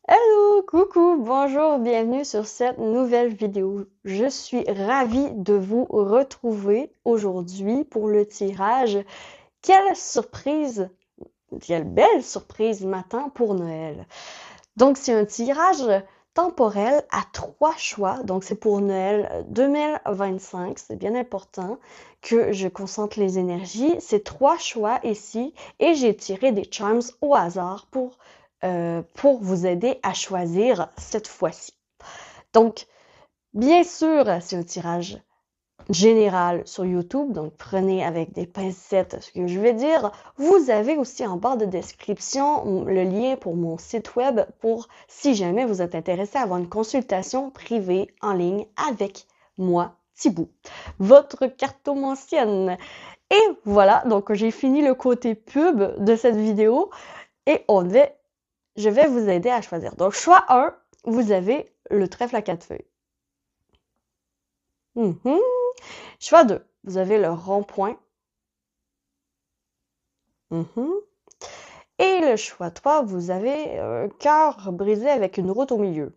Hello, coucou, bonjour, bienvenue sur cette nouvelle vidéo. Je suis ravie de vous retrouver aujourd'hui pour le tirage. Quelle surprise, quelle belle surprise m'attend pour Noël. Donc, c'est un tirage temporel à 3 choix. Donc, c'est pour Noël 2025. C'est bien important que je concentre les énergies. C'est 3 choix ici et j'ai tiré des charms au hasard pour vous aider à choisir cette fois-ci. Donc, bien sûr, c'est un tirage général sur YouTube, donc prenez avec des pincettes ce que je vais dire. Vous avez aussi en barre de description le lien pour mon site web pour si jamais vous êtes intéressé à avoir une consultation privée en ligne avec moi, Thibou, votre cartomancienne. Et voilà, donc j'ai fini le côté pub de cette vidéo et je vais vous aider à choisir. Donc, choix 1, vous avez le trèfle à 4 feuilles. Choix 2, vous avez le rond-point. Et le choix 3, vous avez un cœur brisé avec une route au milieu.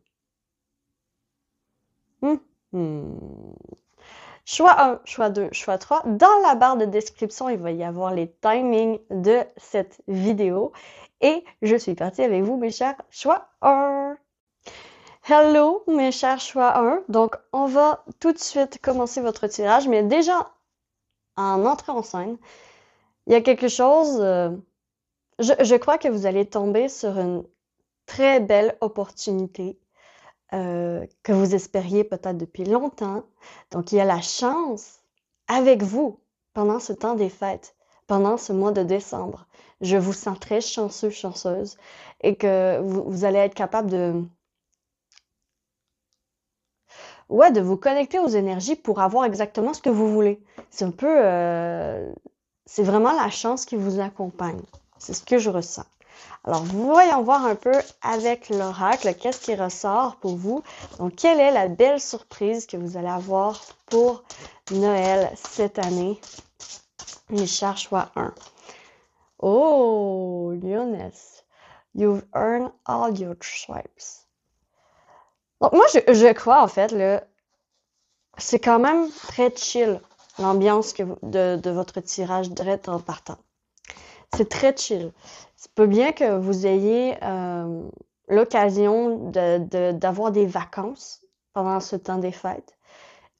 Choix 1, choix 2, choix 3. Dans la barre de description, il va y avoir les timings de cette vidéo. Et je suis partie avec vous, mes chers choix 1. Hello, mes chers choix 1. Donc, on va tout de suite commencer votre tirage. Mais déjà, en entrée en scène, il y a quelque chose... je crois que vous allez tomber sur une très belle opportunité que vous espériez peut-être depuis longtemps. Donc, il y a la chance avec vous pendant ce temps des fêtes, pendant ce mois de décembre. Je vous sens très chanceux, chanceuse et que vous allez être capable de vous connecter aux énergies pour avoir exactement ce que vous voulez. C'est un peu... c'est vraiment la chance qui vous accompagne. C'est ce que je ressens. Alors, voyons voir un peu avec l'oracle, qu'est-ce qui ressort pour vous. Donc, quelle est la belle surprise que vous allez avoir pour Noël cette année? Les chers choix 1. Oh, Lioness, you've earned all your stripes. Donc, moi, je crois, en fait, c'est quand même très chill, l'ambiance de votre tirage direct en partant. C'est très chill. C'est pas bien que vous ayez l'occasion d'avoir des vacances pendant ce temps des fêtes,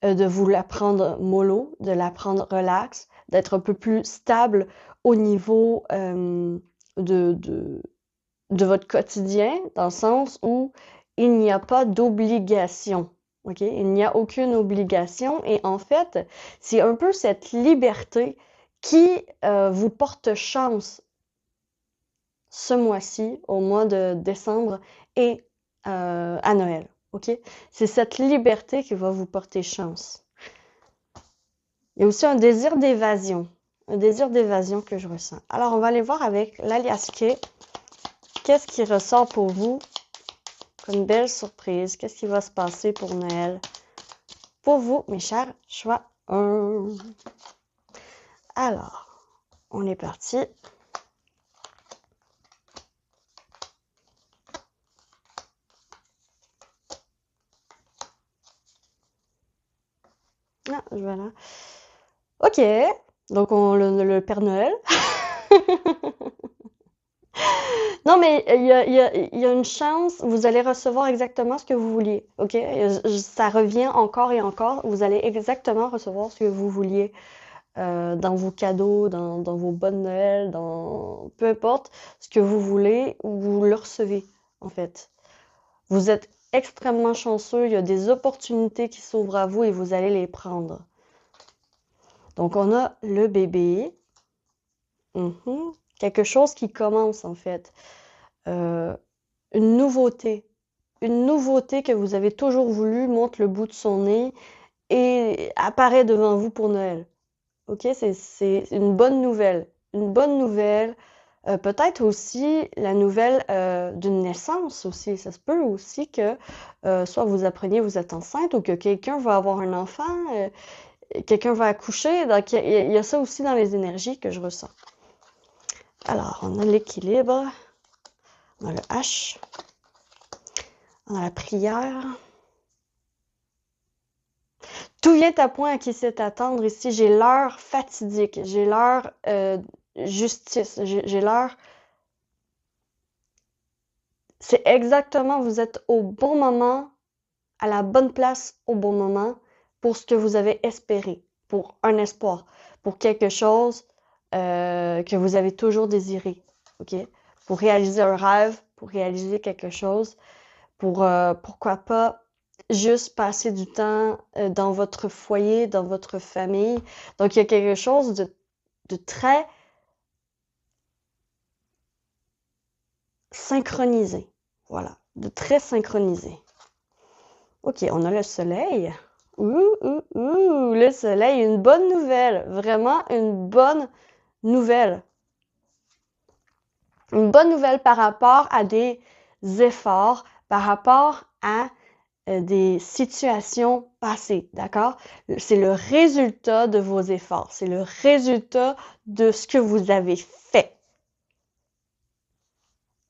de vous la prendre mollo, de la prendre relax, d'être un peu plus stable au niveau de votre quotidien, dans le sens où il n'y a pas d'obligation. OK? Il n'y a aucune obligation et en fait, c'est un peu cette liberté qui vous porte chance ce mois-ci, au mois de décembre et à Noël. OK? C'est cette liberté qui va vous porter chance. Il y a aussi un désir d'évasion. Un désir d'évasion que je ressens. Alors, on va aller voir avec l'alias K. Qu'est-ce qui ressort pour vous comme belle surprise? Qu'est-ce qui va se passer pour Noël? Pour vous, mes chers choix 1. Alors, on est parti. Ah, voilà. OK. Donc, le Père Noël. Non, mais il y a une chance, vous allez recevoir exactement ce que vous vouliez, OK? Ça revient encore et encore, vous allez exactement recevoir ce que vous vouliez dans vos cadeaux, dans vos bonnes Noël, dans peu importe ce que vous voulez, vous le recevez, en fait. Vous êtes extrêmement chanceux, il y a des opportunités qui s'ouvrent à vous et vous allez les prendre. Donc, on a le bébé. Quelque chose qui commence, en fait. Une nouveauté. Une nouveauté que vous avez toujours voulu montre le bout de son nez et apparaît devant vous pour Noël. OK? C'est une bonne nouvelle. Une bonne nouvelle. Peut-être aussi la nouvelle d'une naissance aussi. Ça se peut aussi que soit vous appreniez vous êtes enceinte ou que quelqu'un va avoir un enfant, quelqu'un va accoucher. Donc, il y a ça aussi dans les énergies que je ressens. Alors, on a l'équilibre, on a le H, on a la prière. Tout vient à point à qui sait attendre. Ici, j'ai l'heure fatidique, j'ai l'heure justice, j'ai l'heure. C'est exactement, vous êtes au bon moment, à la bonne place au bon moment pour ce que vous avez espéré, pour un espoir, pour quelque chose que vous avez toujours désiré, ok? Pour réaliser un rêve, pour réaliser quelque chose, pour, pourquoi pas, juste passer du temps dans votre foyer, dans votre famille. Donc, il y a quelque chose de très synchronisé. Voilà, de très synchronisé. Ok, on a le soleil. Le soleil, une bonne nouvelle. Vraiment une bonne nouvelle. Une bonne nouvelle par rapport à des efforts, par rapport à des situations passées, d'accord? C'est le résultat de vos efforts. C'est le résultat de ce que vous avez fait.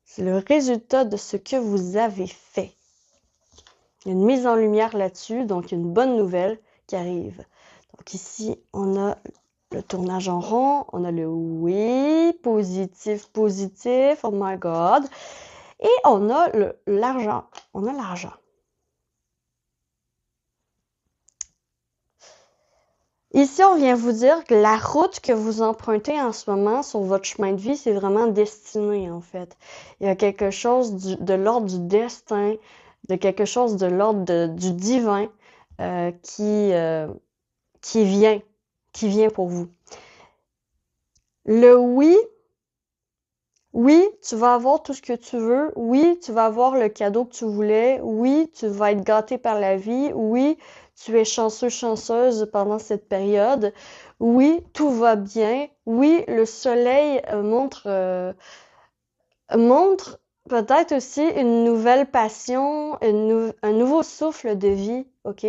C'est le résultat de ce que vous avez fait. Il y a une mise en lumière là-dessus, donc une bonne nouvelle qui arrive. Donc ici, on a le tournage en rond, on a le oui, positif, positif, oh my god. Et on a l'argent. On a l'argent. Ici, on vient vous dire que la route que vous empruntez en ce moment sur votre chemin de vie, c'est vraiment destiné, en fait. Il y a quelque chose de l'ordre du destin, de quelque chose de l'ordre du divin qui vient pour vous. Le oui, tu vas avoir tout ce que tu veux. Oui, tu vas avoir le cadeau que tu voulais. Oui, tu vas être gâté par la vie. Oui, tu es chanceux, chanceuse pendant cette période. Oui, tout va bien. Oui, le soleil montre peut-être aussi une nouvelle passion, un nouveau souffle de vie, ok?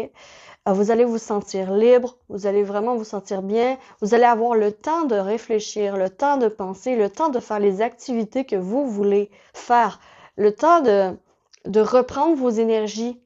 Vous allez vous sentir libre, vous allez vraiment vous sentir bien, vous allez avoir le temps de réfléchir, le temps de penser, le temps de faire les activités que vous voulez faire, le temps de reprendre vos énergies,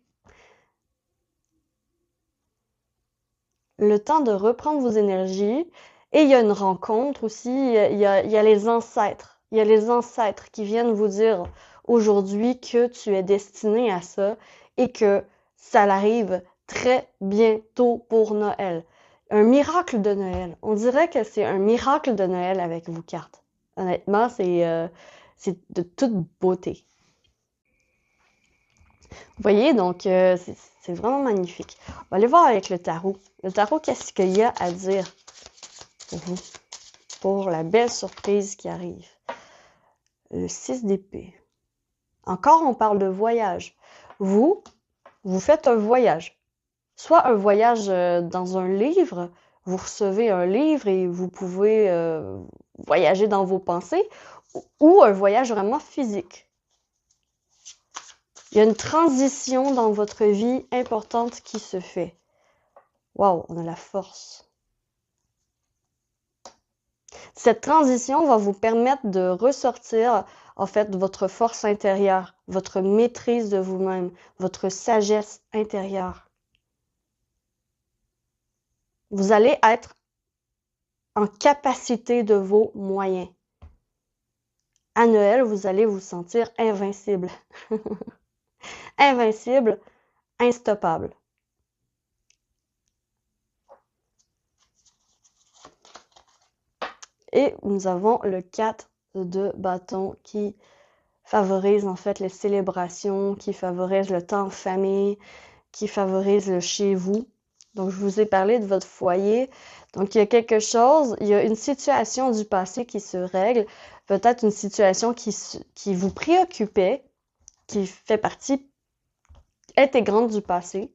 le temps de reprendre vos énergies. Et il y a une rencontre aussi, il y a les ancêtres. Il y a les ancêtres qui viennent vous dire aujourd'hui que tu es destiné à ça et que ça arrive très bientôt pour Noël. Un miracle de Noël. On dirait que c'est un miracle de Noël avec vos cartes. Honnêtement, c'est de toute beauté. Vous voyez, donc c'est vraiment magnifique. On va aller voir avec le tarot. Le tarot, qu'est-ce qu'il y a à dire pour vous? Pour la belle surprise qui arrive. Le 6 d'épée. Encore, on parle de voyage. Vous faites un voyage. Soit un voyage dans un livre, vous recevez un livre et vous pouvez voyager dans vos pensées, ou un voyage vraiment physique. Il y a une transition dans votre vie importante qui se fait. Waouh, on a la force. Cette transition va vous permettre de ressortir, en fait, votre force intérieure, votre maîtrise de vous-même, votre sagesse intérieure. Vous allez être en capacité de vos moyens. À Noël, vous allez vous sentir invincible. Invincible, instoppable. Et nous avons le 4 de bâton qui favorise en fait les célébrations, qui favorise le temps en famille, qui favorise le chez vous. Donc, je vous ai parlé de votre foyer. Donc, il y a quelque chose, il y a une situation du passé qui se règle, peut-être une situation qui vous préoccupait, qui fait partie intégrante du passé,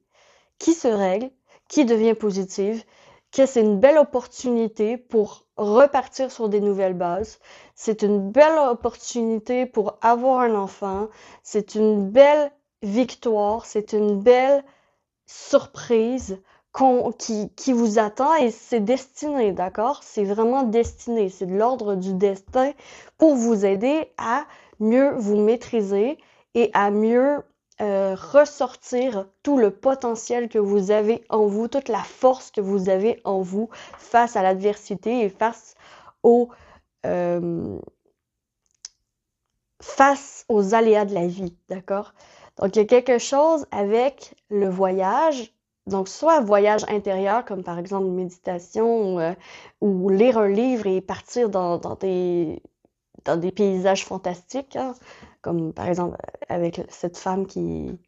qui se règle, qui devient positive, que c'est une belle opportunité pour repartir sur des nouvelles bases. C'est une belle opportunité pour avoir un enfant. C'est une belle victoire. C'est une belle surprise qui vous attend et c'est destiné, d'accord? C'est vraiment destiné, c'est de l'ordre du destin pour vous aider à mieux vous maîtriser et à mieux ressortir tout le potentiel que vous avez en vous, toute la force que vous avez en vous face à l'adversité et euh, face aux aléas de la vie, d'accord? Donc, il y a quelque chose avec le voyage, donc soit un voyage intérieur, comme par exemple une méditation ou lire un livre et partir dans des paysages fantastiques, hein, comme par exemple avec cette femme qui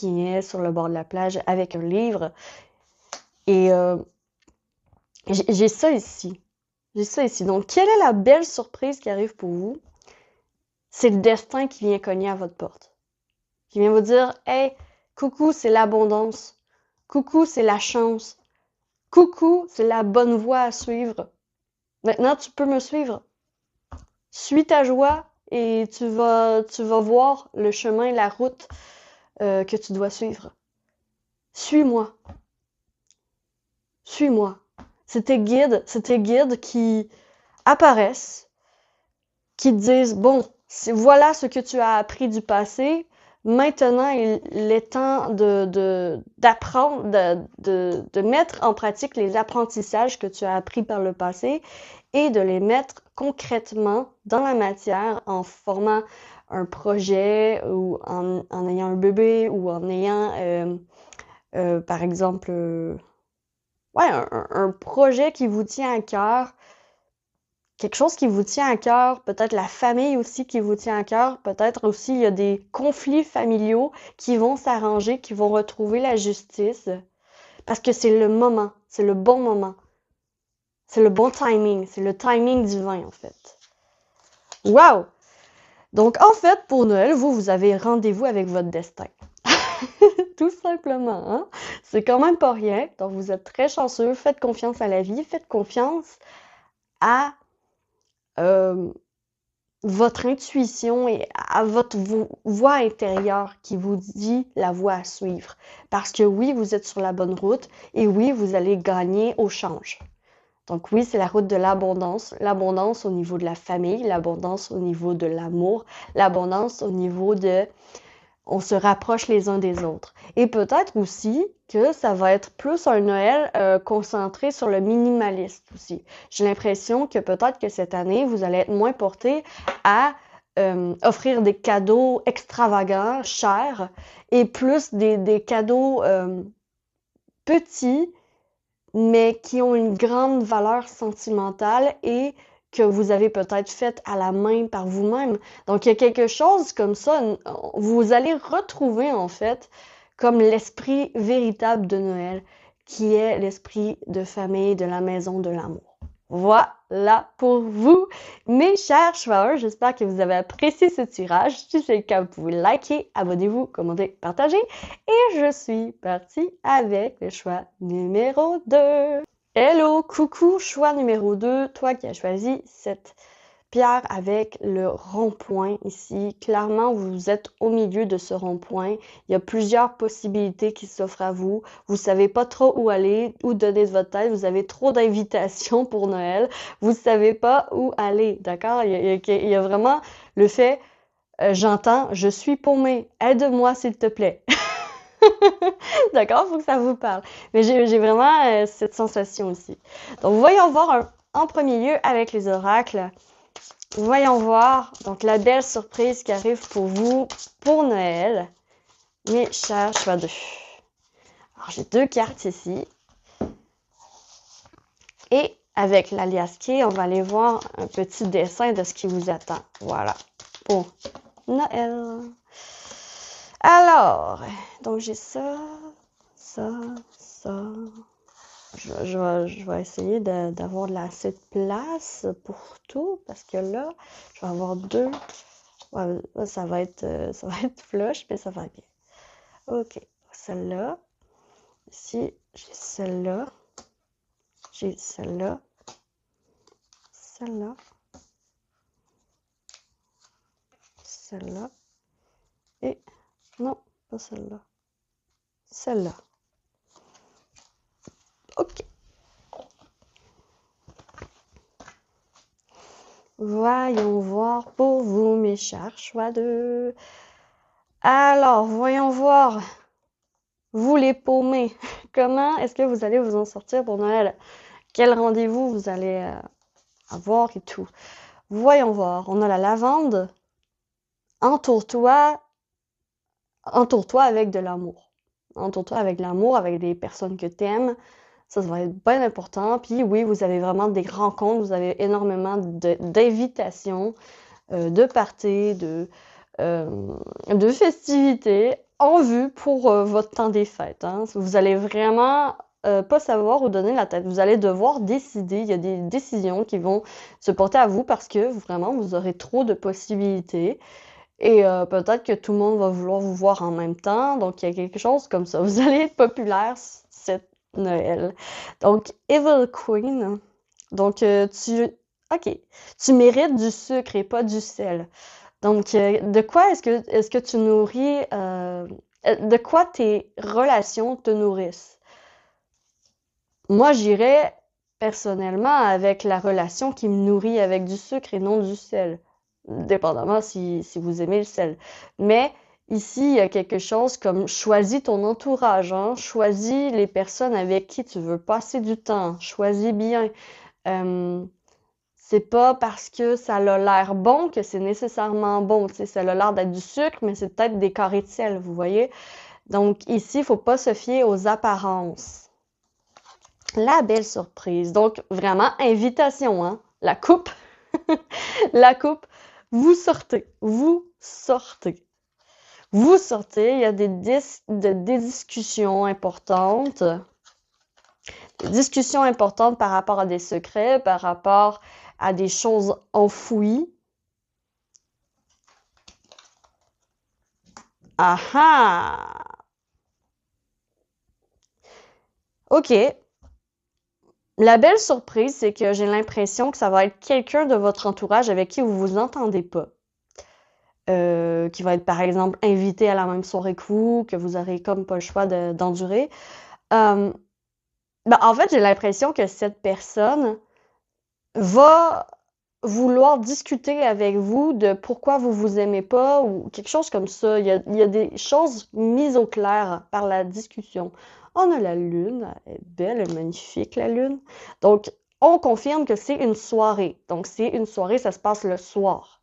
est sur le bord de la plage avec un livre. Et j'ai ça ici. J'ai ça ici. Donc, quelle est la belle surprise qui arrive pour vous? C'est le destin qui vient cogner à votre porte. Qui vient vous dire, hey, coucou, c'est l'abondance. Coucou, c'est la chance. Coucou, c'est la bonne voie à suivre. Maintenant, tu peux me suivre. Suis ta joie et tu vas voir le chemin, la route que tu dois suivre. Suis-moi. Suis-moi. C'est tes guides qui apparaissent, qui te disent, bon, voilà ce que tu as appris du passé. Maintenant, il est temps d'apprendre, de mettre en pratique les apprentissages que tu as appris par le passé et de les mettre concrètement dans la matière en formant un projet ou en ayant un bébé ou en ayant, par exemple, ouais, un projet qui vous tient à cœur, quelque chose qui vous tient à cœur, peut-être la famille aussi qui vous tient à cœur, peut-être aussi il y a des conflits familiaux qui vont s'arranger, qui vont retrouver la justice, parce que c'est le moment, c'est le bon moment, c'est le bon timing, c'est le timing divin en fait. Wow! Donc en fait, pour Noël, vous avez rendez-vous avec votre destin. Tout simplement, hein? C'est quand même pas rien, donc vous êtes très chanceux, faites confiance à la vie, faites confiance à euh, votre intuition et à votre voix intérieure qui vous dit la voie à suivre. Parce que oui, vous êtes sur la bonne route et oui, vous allez gagner au change. Donc oui, c'est la route de l'abondance. L'abondance au niveau de la famille, l'abondance au niveau de l'amour, l'abondance au niveau de on se rapproche les uns des autres. Et peut-être aussi que ça va être plus un Noël concentré sur le minimaliste aussi. J'ai l'impression que peut-être que cette année, vous allez être moins porté à offrir des cadeaux extravagants, chers, et plus des cadeaux petits, mais qui ont une grande valeur sentimentale et que vous avez peut-être fait à la main par vous-même. Donc, il y a quelque chose comme ça, vous allez retrouver en fait comme l'esprit véritable de Noël, qui est l'esprit de famille, de la maison, de l'amour. Voilà pour vous, mes chers chevaux. J'espère que vous avez apprécié ce tirage. Si c'est le cas, vous pouvez liker, abonnez-vous, commentez, partagez. Et je suis partie avec le choix numéro 2. Hello, coucou, choix numéro 2, toi qui as choisi cette pierre avec le rond-point ici. Clairement, vous êtes au milieu de ce rond-point. Il y a plusieurs possibilités qui s'offrent à vous. Vous savez pas trop où aller, où donner de votre tête. Vous avez trop d'invitations pour Noël. Vous savez pas où aller, d'accord? Il y a vraiment le fait, j'entends, je suis paumée. Aide-moi, s'il te plaît. D'accord? Faut que ça vous parle. Mais j'ai vraiment cette sensation aussi. Donc, voyons voir en premier lieu avec les oracles. Voyons voir donc la belle surprise qui arrive pour vous pour Noël, mes chers choix de. Alors, j'ai deux cartes ici. Et avec l'alias key, on va aller voir un petit dessin de ce qui vous attend. Voilà, pour Noël. Alors, donc j'ai ça, ça, ça. Je vais essayer d'avoir assez de place pour tout parce que là, je vais avoir deux. Ouais, ça va être flush, mais ça va bien. Ok, celle-là. Ici, j'ai celle-là. J'ai celle-là. Celle-là. Celle-là. Et non, pas celle-là. Celle-là. OK. Voyons voir pour vous, mes chers choix de... Alors, voyons voir, vous les paumés, comment est-ce que vous allez vous en sortir pour Noël? Quel rendez-vous vous allez avoir et tout? Voyons voir, on a la lavande. Entoure-toi avec de l'amour. Entoure-toi avec de l'amour, avec des personnes que tu aimes. Ça va être bien important. Puis oui, vous avez vraiment des rencontres, vous avez énormément d'invitations, de parties, de festivités en vue pour votre temps des fêtes. Hein. Vous allez vraiment pas savoir où donner la tête. Vous allez devoir décider. Il y a des décisions qui vont se porter à vous parce que vraiment, vous aurez trop de possibilités. Et peut-être que tout le monde va vouloir vous voir en même temps. Donc, il y a quelque chose comme ça. Vous allez être populaire cette Noël. Donc, Evil Queen. Donc, OK. Tu mérites du sucre et pas du sel. Donc, de quoi est-ce que tu nourris... de quoi tes relations te nourrissent? Moi, j'irais personnellement avec la relation qui me nourrit avec du sucre et non du sel. Dépendamment si vous aimez le sel. Mais ici, il y a quelque chose comme choisis ton entourage, hein? Choisis les personnes avec qui tu veux passer du temps. Choisis bien. C'est pas parce que ça a l'air bon que c'est nécessairement bon. Tu sais, ça a l'air d'être du sucre, mais c'est peut-être des carrés de sel, vous voyez? Donc ici, il faut pas se fier aux apparences. La belle surprise. Donc, vraiment, invitation, hein? La coupe. La coupe. Vous sortez. Vous sortez. Vous sortez. Il y a des discussions importantes. Des discussions importantes par rapport à des secrets, par rapport à des choses enfouies. Ah ah! OK. La belle surprise, c'est que j'ai l'impression que ça va être quelqu'un de votre entourage avec qui vous vous entendez pas. Qui va être par exemple invité à la même soirée que vous aurez comme pas le choix d'endurer. Ben, en fait, j'ai l'impression que cette personne va vouloir discuter avec vous de pourquoi vous vous aimez pas ou quelque chose comme ça. Il y a des choses mises au clair par la discussion. On a la lune, elle est belle, elle est magnifique la lune. Donc, on confirme que c'est une soirée. Donc, c'est une soirée, ça se passe le soir.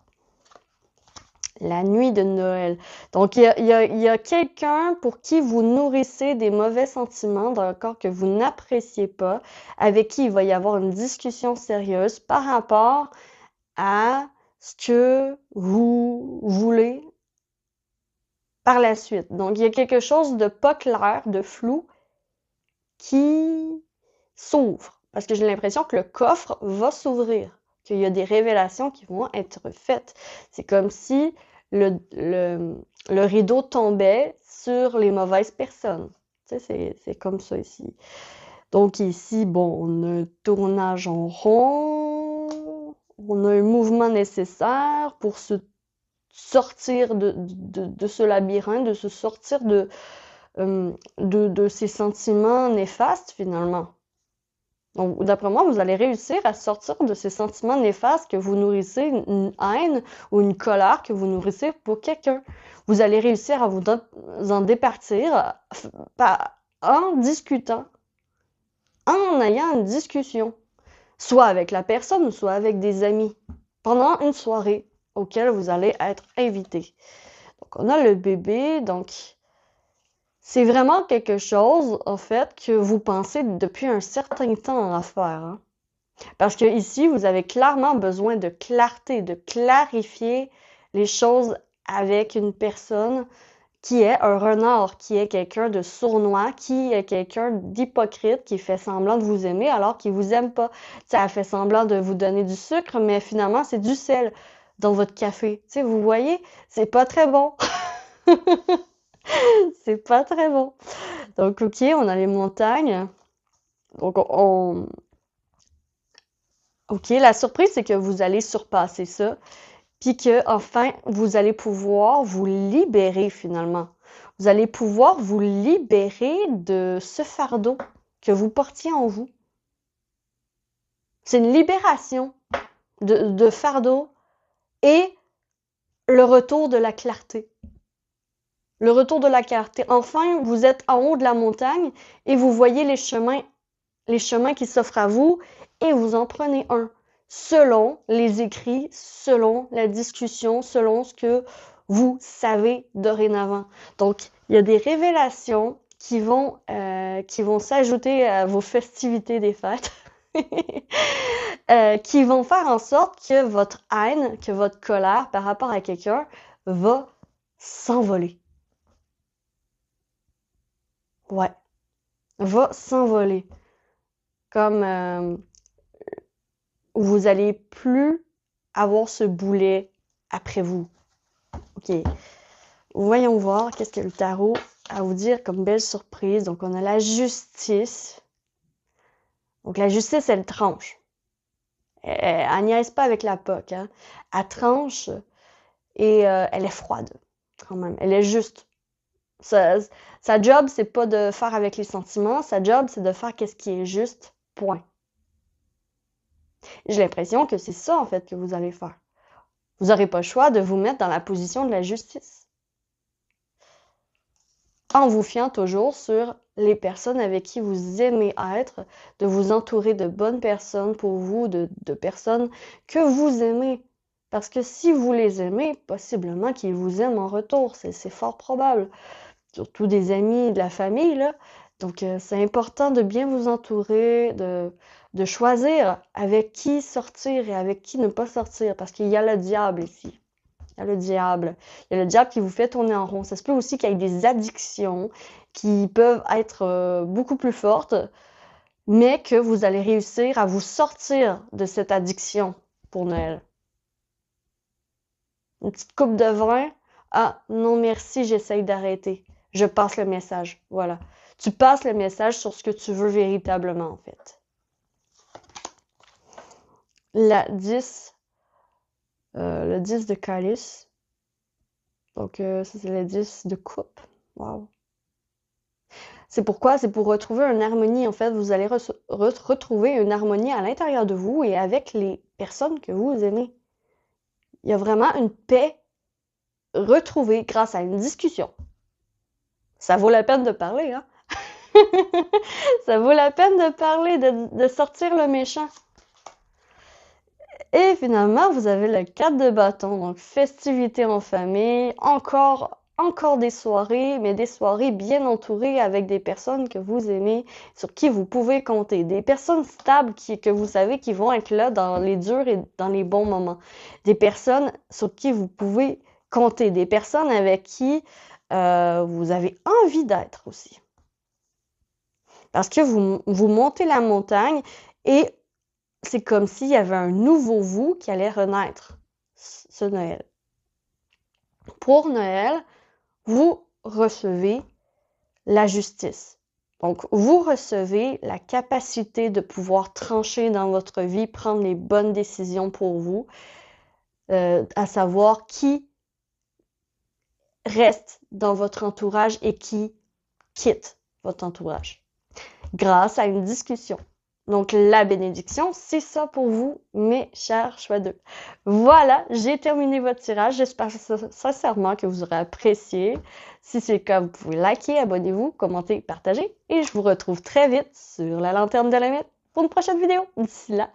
La nuit de Noël. Donc, il y a quelqu'un pour qui vous nourrissez des mauvais sentiments dans le corps que vous n'appréciez pas, avec qui il va y avoir une discussion sérieuse par rapport à ce que vous voulez par la suite. Donc, il y a quelque chose de pas clair, de flou, qui s'ouvre. Parce que j'ai l'impression que le coffre va s'ouvrir, qu'il y a des révélations qui vont être faites. C'est comme si le rideau tombait sur les mauvaises personnes. Tu sais, c'est comme ça ici. Donc ici, bon, on a un tournage en rond, on a un mouvement nécessaire pour se sortir de ce labyrinthe, de se sortir de ces sentiments néfastes finalement. Donc, d'après moi, vous allez réussir à sortir de ces sentiments néfastes que vous nourrissez, une haine ou une colère que vous nourrissez pour quelqu'un. Vous allez réussir à vous en départir en discutant, en ayant une discussion, soit avec la personne, soit avec des amis, pendant une soirée auquel vous allez être invité. Donc, on a le bébé, donc c'est vraiment quelque chose, en fait, que vous pensez depuis un certain temps à faire. Hein? Parce que ici, vous avez clairement besoin de clarté, de clarifier les choses avec une personne qui est un renard, qui est quelqu'un de sournois, qui est quelqu'un d'hypocrite, qui fait semblant de vous aimer alors qu'il vous aime pas. Ça fait semblant de vous donner du sucre, mais finalement, c'est du sel dans votre café. Tu sais, vous voyez, c'est pas très bon. C'est pas très bon. Donc, OK, on a les montagnes. Donc, OK, la surprise, c'est que vous allez surpasser ça. Puis que, enfin, vous allez pouvoir vous libérer finalement. Vous allez pouvoir vous libérer de ce fardeau que vous portiez en vous. C'est une libération de fardeau et le retour de la clarté. Le retour de la clarté. Enfin, vous êtes en haut de la montagne et vous voyez les chemins qui s'offrent à vous et vous en prenez un. Selon les écrits, selon la discussion, selon ce que vous savez dorénavant. Donc, il y a des révélations qui vont s'ajouter à vos festivités des fêtes. Qui vont faire en sorte que votre haine, que votre colère par rapport à quelqu'un va s'envoler. Ouais, va s'envoler. Comme vous allez plus avoir ce boulet après vous. Ok, voyons voir qu'est-ce que le tarot a à vous dire comme belle surprise. Donc, on a la justice. Donc, la justice, elle tranche. Elle niaise pas avec la POC, hein. Elle tranche et elle est froide, quand même. Elle est juste. Sa job, c'est pas de faire avec les sentiments. Sa job, c'est de faire qu'est-ce qui est juste, point. J'ai l'impression que c'est ça, en fait, que vous allez faire. Vous n'aurez pas le choix de vous mettre dans la position de la justice. En vous fiant toujours sur les personnes avec qui vous aimez être, de vous entourer de bonnes personnes pour vous, de personnes que vous aimez. Parce que si vous les aimez, possiblement qu'ils vous aiment en retour, c'est fort probable. Surtout des amis, de la famille, là. Donc, c'est important de bien vous entourer, de choisir avec qui sortir et avec qui ne pas sortir, parce qu'il y a le diable ici. Il y a le diable. Il y a le diable qui vous fait tourner en rond. Ça se peut aussi qu'il y ait des addictions qui peuvent être beaucoup plus fortes, mais que vous allez réussir à vous sortir de cette addiction pour Noël. Une petite coupe de vin. Ah, non merci, j'essaye d'arrêter. Je passe le message. Voilà. Tu passes le message sur ce que tu veux véritablement, en fait. La 10. Le 10 de calice. Donc, ça, c'est le 10 de coupe. Wow. C'est pourquoi? C'est pour retrouver une harmonie. En fait, vous allez retrouver une harmonie à l'intérieur de vous et avec les personnes que vous aimez. Il y a vraiment une paix retrouvée grâce à une discussion. Ça vaut la peine de parler, hein? Ça vaut la peine de parler, de sortir le méchant. Et finalement, vous avez le 4 de bâton, donc festivités en famille, encore des soirées, mais des soirées bien entourées avec des personnes que vous aimez, sur qui vous pouvez compter, des personnes stables que vous savez qui vont être là dans les durs et dans les bons moments, des personnes sur qui vous pouvez compter, des personnes avec qui vous avez envie d'être aussi. Parce que vous montez la montagne et c'est comme s'il y avait un nouveau vous qui allait renaître ce Noël. Pour Noël, vous recevez la justice. Donc, vous recevez la capacité de pouvoir trancher dans votre vie, prendre les bonnes décisions pour vous, à savoir qui reste dans votre entourage et qui quitte votre entourage, grâce à une discussion. Donc, la bénédiction, c'est ça pour vous, mes chers choix d'eux. Voilà, j'ai terminé votre tirage. J'espère sincèrement que vous aurez apprécié. Si c'est le cas, vous pouvez liker, abonnez-vous, commenter, partager. Et je vous retrouve très vite sur la lanterne de la Limite pour une prochaine vidéo. D'ici là,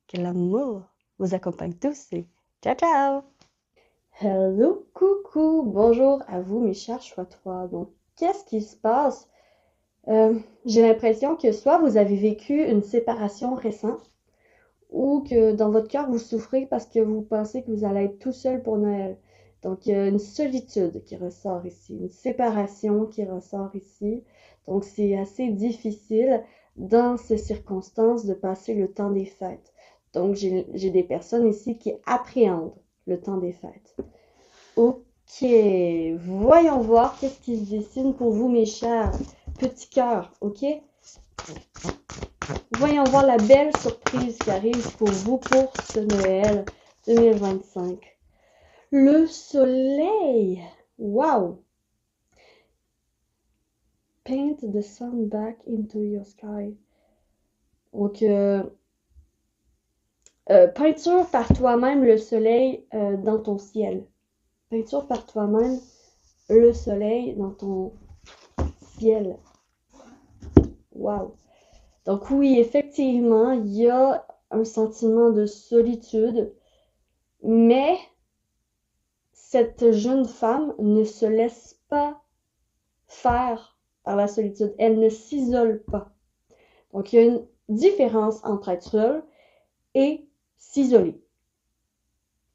que l'amour vous accompagne tous et ciao, ciao! Hello, coucou! Bonjour à vous, mes chers choix 3. Donc, qu'est-ce qui se passe? J'ai l'impression que soit vous avez vécu une séparation récente ou que dans votre cœur vous souffrez parce que vous pensez que vous allez être tout seul pour Noël. Donc il y a une solitude qui ressort ici, une séparation qui ressort ici. Donc c'est assez difficile dans ces circonstances de passer le temps des fêtes. Donc j'ai des personnes ici qui appréhendent le temps des fêtes. Ok, voyons voir qu'est-ce qui se dessine pour vous, mes chers petits cœurs, ok? Voyons voir la belle surprise qui arrive pour vous pour ce Noël 2025. Le soleil! Wow! Paint the sun back into your sky. Donc, peinture par toi-même le soleil dans ton ciel. Peinture par toi-même le soleil dans ton ciel. Wow. Donc oui, effectivement, il y a un sentiment de solitude, mais cette jeune femme ne se laisse pas faire par la solitude. Elle ne s'isole pas. Donc, il y a une différence entre être seul et s'isoler.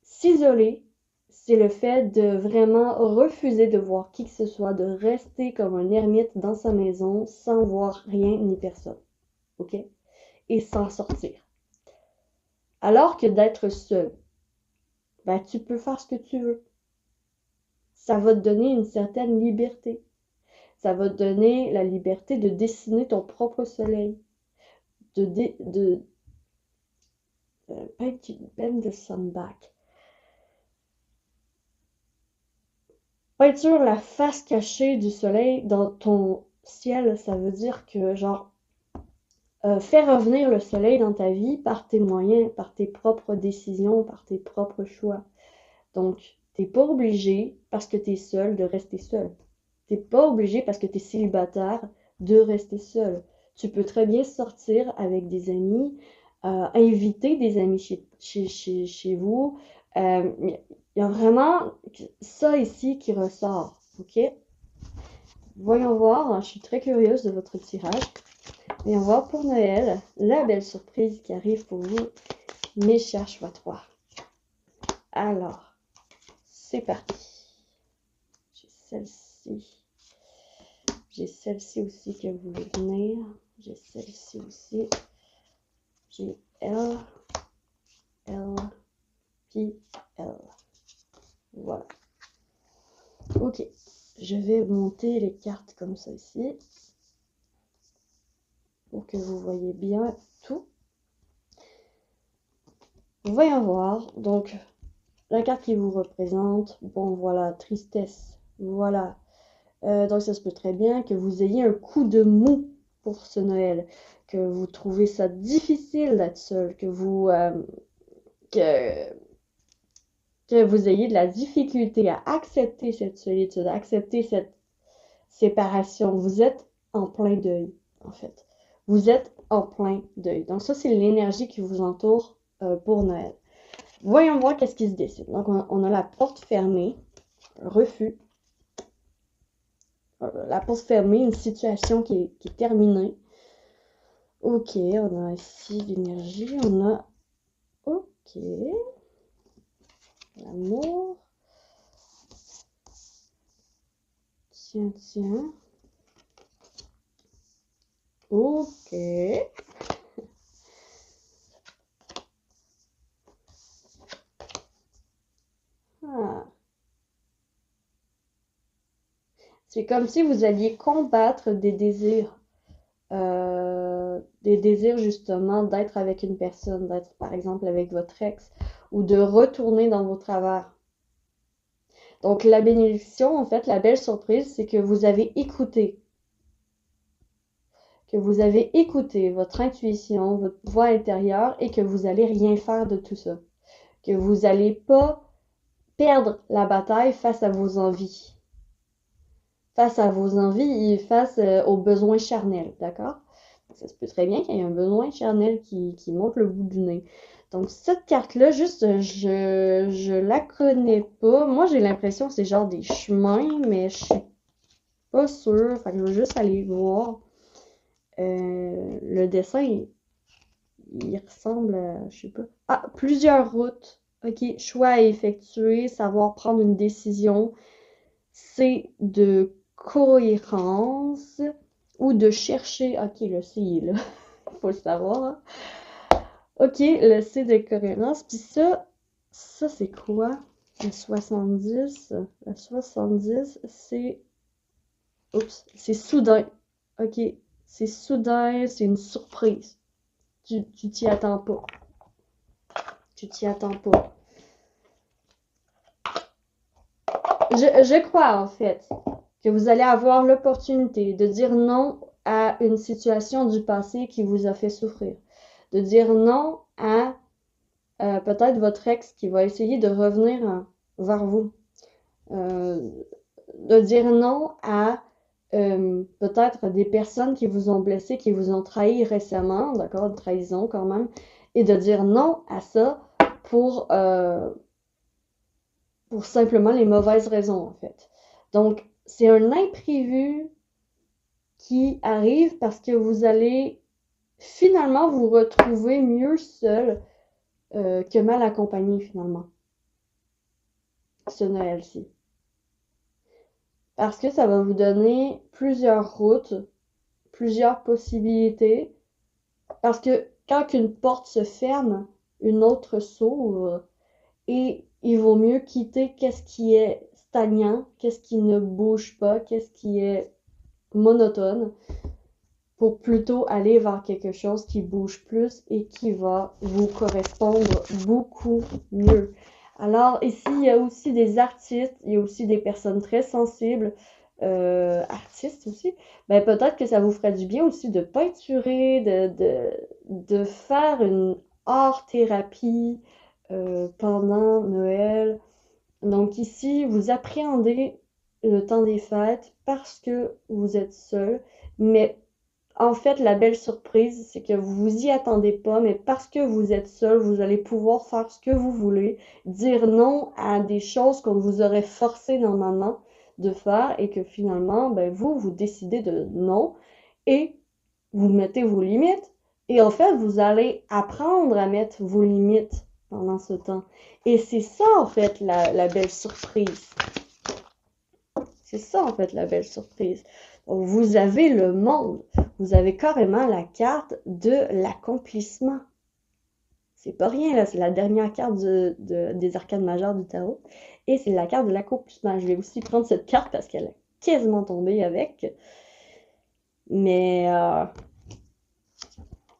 S'isoler, c'est le fait de vraiment refuser de voir qui que ce soit, de rester comme un ermite dans sa maison sans voir rien ni personne. OK? Et sans sortir. Alors que d'être seul, ben, tu peux faire ce que tu veux. Ça va te donner une certaine liberté. Ça va te donner la liberté de dessiner ton propre soleil. Bend the sun back. Peinture la face cachée du soleil dans ton ciel, ça veut dire que, genre, fais revenir le soleil dans ta vie par tes moyens, par tes propres décisions, par tes propres choix. Donc, t'es pas obligé, parce que t'es seul, de rester seul. T'es pas obligé, parce que t'es célibataire, de rester seul. Tu peux très bien sortir avec des amis, inviter des amis chez vous. Il y a vraiment ça ici qui ressort, OK? Voyons voir, je suis très curieuse de votre tirage. Voyons voir pour Noël, la belle surprise qui arrive pour vous, mes chers choix 3. Alors, c'est parti. J'ai celle-ci. J'ai celle-ci aussi que vous voulez venir. J'ai celle-ci aussi. J'ai L, puis L. Voilà. Ok. Je vais monter les cartes comme ça ici. Pour que vous voyez bien tout. Voyons voir. Donc, la carte qui vous représente. Bon, voilà. Tristesse. Voilà. Donc, ça se peut très bien que vous ayez un coup de mou pour ce Noël. Que vous trouvez ça difficile d'être seul. Que vous ayez de la difficulté à accepter cette solitude, à accepter cette séparation. Vous êtes en plein deuil, en fait. Vous êtes en plein deuil. Donc ça, c'est l'énergie qui vous entoure pour Noël. Voyons voir qu'est-ce qui se décide. Donc, on a la porte fermée, refus. La porte fermée, une situation qui est terminée. Ok, on a ici l'énergie, on a... Ok... L'amour. Tiens. Ok. Ah. C'est comme si vous alliez combattre des désirs. Des désirs justement d'être avec une personne, d'être par exemple avec votre ex, ou de retourner dans vos travers. Donc la bénédiction, en fait, la belle surprise, c'est que vous avez écouté. Que vous avez écouté votre intuition, votre voix intérieure, et que vous allez rien faire de tout ça. Que vous n'allez pas perdre la bataille face à vos envies. Face à vos envies et face aux besoins charnels, d'accord? Ça se peut très bien qu'il y ait un besoin charnel qui monte le bout du nez. Donc, cette carte-là, juste, je la connais pas. Moi, j'ai l'impression que c'est genre des chemins, mais je suis pas sûre. Fait que je vais juste aller voir. Le dessin, il ressemble à, je sais pas. Ah, plusieurs routes. OK, choix à effectuer, savoir prendre une décision. C'est de cohérence ou de chercher. Ok, le C il est là. Faut le savoir. Hein. Ok, le C de cohérence. Puis ça c'est quoi? Le 70. Le 70, c'est. Oups, c'est soudain. Ok, c'est soudain, c'est une surprise. Tu t'y attends pas. Tu t'y attends pas. Je crois en fait que vous allez avoir l'opportunité de dire non à une situation du passé qui vous a fait souffrir, de dire non à peut-être votre ex qui va essayer de revenir vers vous, de dire non à peut-être des personnes qui vous ont blessé, qui vous ont trahi récemment, d'accord, une trahison quand même, et de dire non à ça pour simplement les mauvaises raisons, en fait. Donc, c'est un imprévu qui arrive parce que vous allez finalement vous retrouver mieux seul que mal accompagné, finalement, ce Noël-ci. Parce que ça va vous donner plusieurs routes, plusieurs possibilités. Parce que quand une porte se ferme, une autre s'ouvre. Et il vaut mieux quitter qu'est-ce qui est stagnant, qu'est-ce qui ne bouge pas, qu'est-ce qui est monotone, pour plutôt aller vers quelque chose qui bouge plus et qui va vous correspondre beaucoup mieux. Alors ici, il y a aussi des artistes, il y a aussi des personnes très sensibles, artistes aussi. Ben, peut-être que ça vous ferait du bien aussi de peinturer, de faire une art-thérapie pendant Noël. Donc ici, vous appréhendez le temps des fêtes parce que vous êtes seul, mais en fait, la belle surprise, c'est que vous vous y attendez pas, mais parce que vous êtes seul, vous allez pouvoir faire ce que vous voulez, dire non à des choses qu'on vous aurait forcé normalement de faire et que finalement, ben vous décidez de non et vous mettez vos limites. Et en fait, vous allez apprendre à mettre vos limites pendant ce temps. Et c'est ça, en fait, la belle surprise. C'est ça, en fait, la belle surprise. Donc, vous avez le monde. Vous avez carrément la carte de l'accomplissement. C'est pas rien, là. C'est la dernière carte des arcades majeures du tarot. Et c'est la carte de l'accomplissement. Je vais aussi prendre cette carte parce qu'elle est quasiment tombée avec. Mais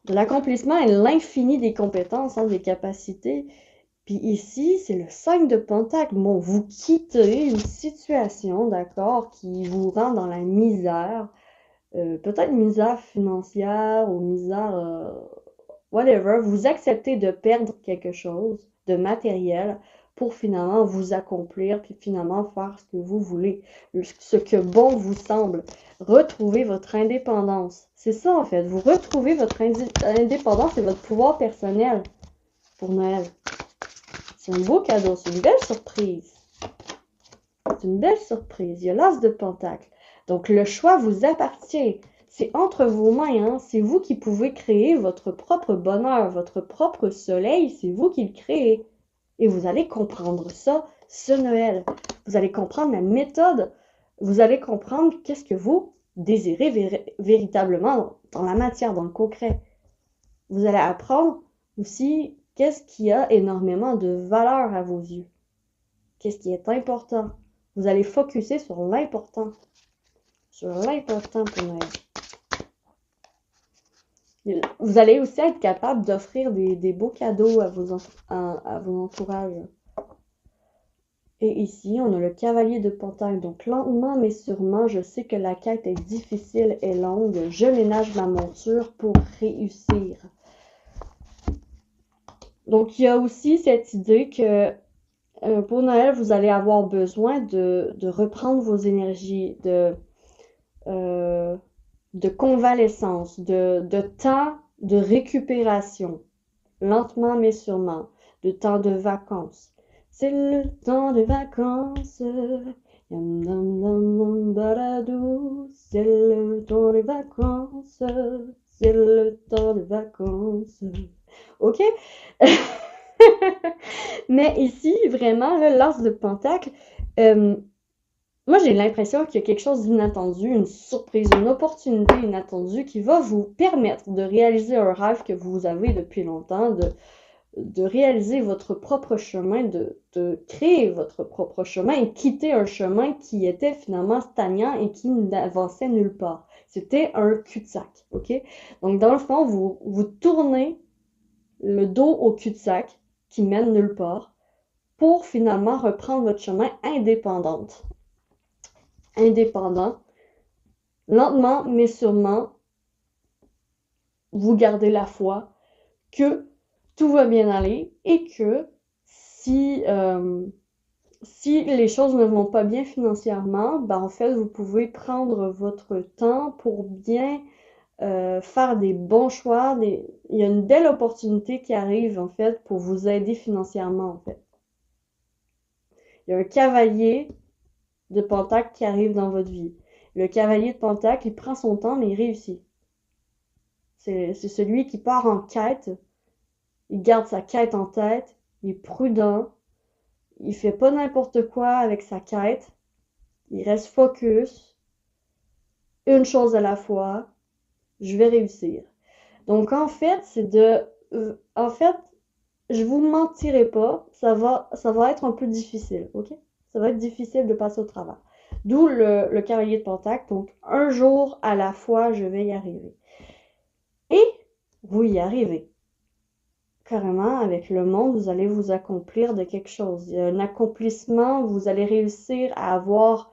l'accomplissement est l'infini des compétences, hein, des capacités. Puis ici, c'est le 5 de Pentacle. Bon, vous quittez une situation, d'accord, qui vous rend dans la misère. Peut-être misère financière ou misère, whatever. Vous acceptez de perdre quelque chose de matériel pour finalement vous accomplir, puis finalement faire ce que vous voulez, ce que bon vous semble. Retrouver votre indépendance. C'est ça, en fait. Vous retrouvez votre indépendance et votre pouvoir personnel pour Noël. C'est un beau cadeau, c'est une belle surprise. C'est une belle surprise. Il y a l'as de Pentacle. Donc, le choix vous appartient. C'est entre vos mains, hein. C'est vous qui pouvez créer votre propre bonheur, votre propre soleil. C'est vous qui le créez. Et vous allez comprendre ça, ce Noël. Vous allez comprendre la méthode. Vous allez comprendre qu'est-ce que vous désirez véritablement dans la matière, dans le concret. Vous allez apprendre aussi qu'est-ce qui a énormément de valeur à vos yeux. Qu'est-ce qui est important. Vous allez focuser sur l'important. Sur l'important pour Noël. Vous allez aussi être capable d'offrir des beaux cadeaux à vos entourages. Et ici, on a le cavalier de Pentacle. Donc, lentement mais sûrement, je sais que la quête est difficile et longue. Je ménage ma monture pour réussir. Donc, il y a aussi cette idée que pour Noël, vous allez avoir besoin de reprendre vos énergies, de convalescence, de temps de récupération, lentement mais sûrement, de temps de vacances. C'est le temps de vacances. C'est le temps de vacances. C'est le temps de vacances. OK? Mais ici, vraiment, l'as de Pentacle, moi, j'ai l'impression qu'il y a quelque chose d'inattendu, une surprise, une opportunité inattendue qui va vous permettre de réaliser un rêve que vous avez depuis longtemps, de réaliser votre propre chemin, de créer votre propre chemin et quitter un chemin qui était finalement stagnant et qui n'avançait nulle part. C'était un cul-de-sac, OK? Donc, dans le fond, vous tournez le dos au cul-de-sac qui mène nulle part pour finalement reprendre votre chemin indépendante. indépendant. Lentement, mais sûrement, vous gardez la foi que tout va bien aller et que si les choses ne vont pas bien financièrement, ben en fait, vous pouvez prendre votre temps pour bien faire des bons choix. Il y a une belle opportunité qui arrive, en fait, pour vous aider financièrement, en fait. Il y a un cavalier de Pentacle qui arrive dans votre vie. Le cavalier de Pentacle, il prend son temps, mais il réussit. C'est celui qui part en quête. Il garde sa quête en tête. Il est prudent. Il fait pas n'importe quoi avec sa quête. Il reste focus. Une chose à la fois. Je vais réussir. Donc, en fait, en fait, je vous mentirai pas, ça va être un peu difficile, ok? Ça va être difficile de passer au travers. D'où le cavalier de Pentacle. Donc, un jour à la fois, je vais y arriver. Et vous y arrivez. Carrément, avec le monde, vous allez vous accomplir de quelque chose. Il y a un accomplissement, vous allez réussir à avoir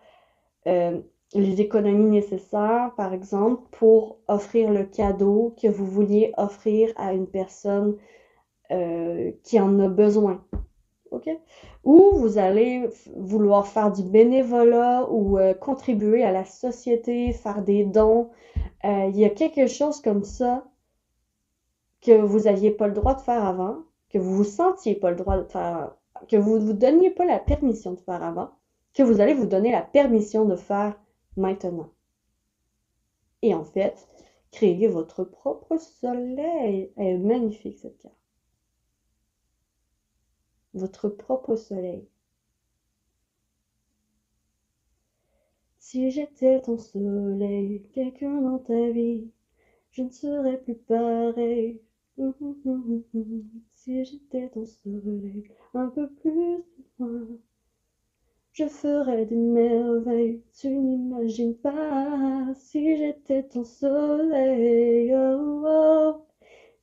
les économies nécessaires, par exemple, pour offrir le cadeau que vous vouliez offrir à une personne qui en a besoin. OK? Ou vous allez vouloir faire du bénévolat ou contribuer à la société, faire des dons. Il y a quelque chose comme ça que vous n'aviez pas le droit de faire avant, que vous vous sentiez pas le droit de faire, que vous ne vous donniez pas la permission de faire avant, que vous allez vous donner la permission de faire maintenant. Et en fait, créer votre propre soleil. Elle est magnifique, cette carte. Votre propre soleil. Si j'étais ton soleil, quelqu'un dans ta vie, je ne serais plus pareil. Si j'étais ton soleil, un peu plus loin, je ferais des merveilles, tu n'imagines pas. Si j'étais ton soleil, oh, oh.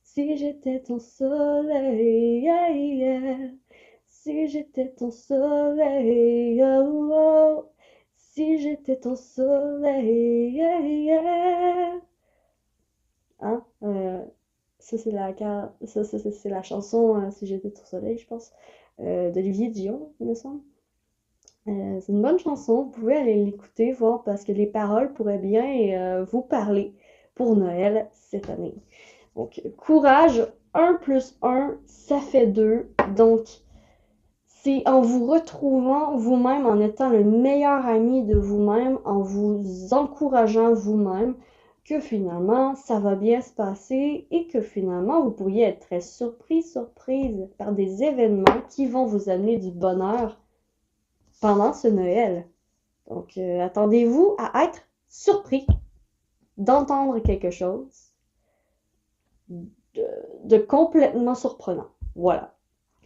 Si j'étais ton soleil, yeah, yeah. Si j'étais ton soleil, oh, oh. Si j'étais ton soleil, yeah, yeah. Hein? Ça, c'est la chanson Si j'étais ton soleil, je pense, d'Olivier Dion, il me semble. C'est une bonne chanson, vous pouvez aller l'écouter, voir, parce que les paroles pourraient bien vous parler pour Noël cette année. Donc, courage, 1 plus 1, ça fait 2. Donc, c'est en vous retrouvant vous-même, en étant le meilleur ami de vous-même, en vous encourageant vous-même, que finalement, ça va bien se passer et que finalement, vous pourriez être très surprise par des événements qui vont vous amener du bonheur pendant ce Noël. Donc, attendez-vous à être surpris d'entendre quelque chose de complètement surprenant. Voilà.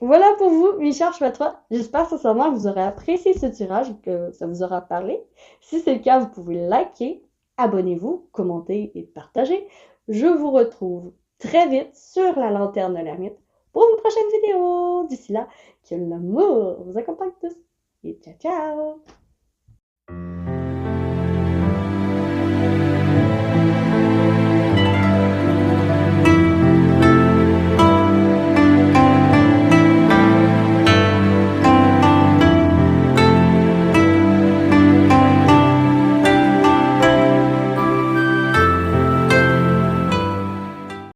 Voilà pour vous, mes chers chouettes. J'espère sincèrement que vous aurez apprécié ce tirage, que ça vous aura parlé. Si c'est le cas, vous pouvez liker, abonnez-vous, commenter et partager. Je vous retrouve très vite sur la lanterne de l'ermite pour une prochaine vidéo. D'ici là, que l'amour vous accompagne tous. Et ciao, ciao!